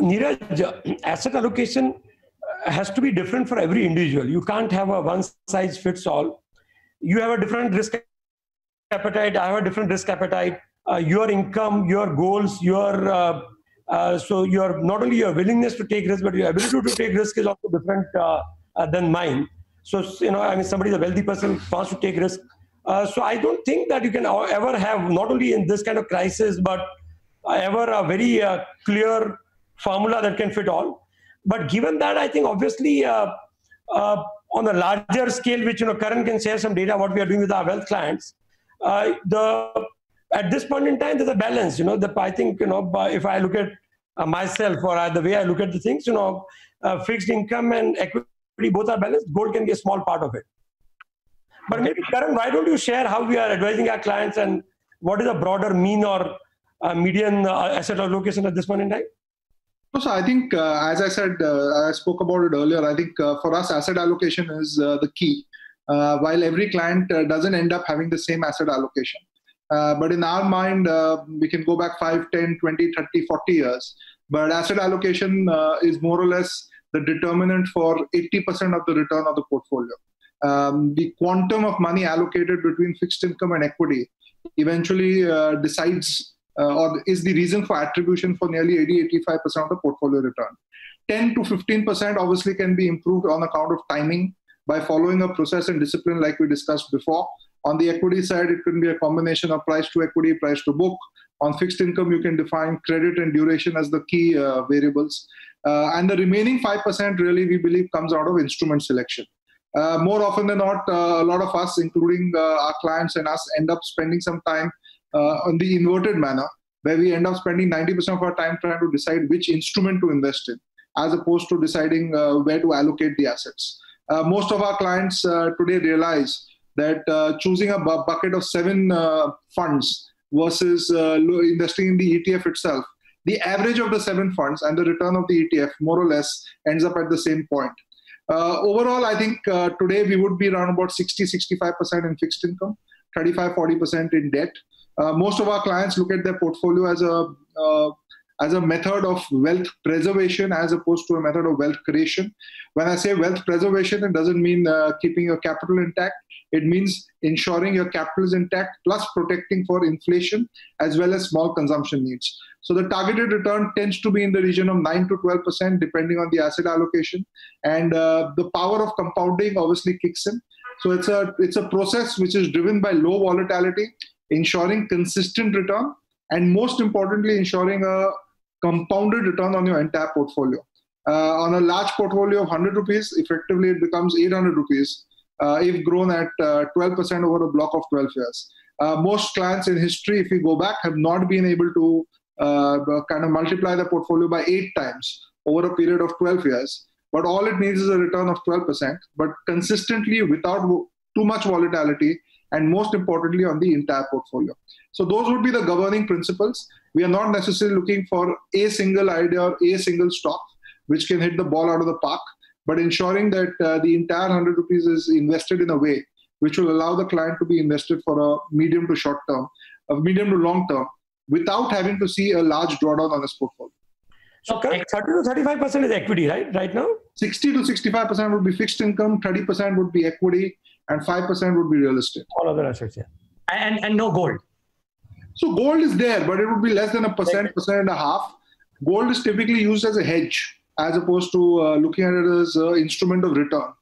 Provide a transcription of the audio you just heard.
Neeraj, asset allocation has to be different for every individual. You can't have a one size fits all. You have a different risk appetite. I have a different risk appetite. Your income, your goals, so your not only your willingness to take risk, but your ability to take risk is also different than mine. So I mean, somebody is a wealthy person wants to take risk. So I don't think that you can ever have, not only in this kind of crisis, but ever a very clear formula that can fit all. But given that, I think obviously on a larger scale, which Karan can share some data what we are doing with our wealth clients. At this point in time, there's a balance. I think if I look at myself or the way I look at the things, fixed income and equity both are balanced. Gold can be a small part of it. But maybe Karan, why don't you share how we are advising our clients and what is a broader mean or median asset allocation at this point in time? So I think, as I said, I spoke about it earlier. I think for us, asset allocation is the key. While every client doesn't end up having the same asset allocation. But in our mind, we can go back 5, 10, 20, 30, 40 years. But asset allocation is more or less the determinant for 80% of the return of the portfolio. The quantum of money allocated between fixed income and equity eventually decides or is the reason for attribution for nearly 80-85% of the portfolio return. 10 to 15% obviously can be improved on account of timing by following a process and discipline like we discussed before. On the equity side, it can be a combination of price to equity, price to book. On fixed income, you can define credit and duration as the key variables. And the remaining 5% really, we believe, comes out of instrument selection. More often than not, a lot of us, including our clients and us, end up spending some time on the inverted manner, where we end up spending 90% of our time trying to decide which instrument to invest in, as opposed to deciding where to allocate the assets. Most of our clients today realize that choosing a bucket of 7 funds versus investing in the ETF itself, the average of the 7 funds and the return of the ETF more or less ends up at the same point. Overall, I think today we would be around about 60-65% in fixed income, 35-40% in debt. Most of our clients look at their portfolio as a method of wealth preservation as opposed to a method of wealth creation. When I say wealth preservation, it doesn't mean keeping your capital intact. It means ensuring your capital is intact plus protecting for inflation as well as small consumption needs. So the targeted return tends to be in the region of 9 to 12% depending on the asset allocation. And the power of compounding obviously kicks in. So it's a process which is driven by low volatility, ensuring consistent return, and most importantly, ensuring a compounded return on your entire portfolio. On a large portfolio of 100 rupees, effectively it becomes 800 rupees if grown at 12% over a block of 12 years. Most clients in history, if you go back, have not been able to kind of multiply the portfolio by 8 times over a period of 12 years. But all it needs is a return of 12%, but consistently without too much volatility, and most importantly on the entire portfolio. So those would be the governing principles. We are not necessarily looking for a single idea or a single stock which can hit the ball out of the park, but ensuring that the entire 100 rupees is invested in a way which will allow the client to be invested for a medium to short term, a medium to long term, without having to see a large drawdown on his portfolio. So 30 to 35% is equity, right now? 60 to 65% would be fixed income, 30% would be equity, and 5% would be real estate. All other assets, yeah. And no gold. So gold is there, but it would be less than 1%, 1.5%. Gold is typically used as a hedge, as opposed to looking at it as an instrument of return.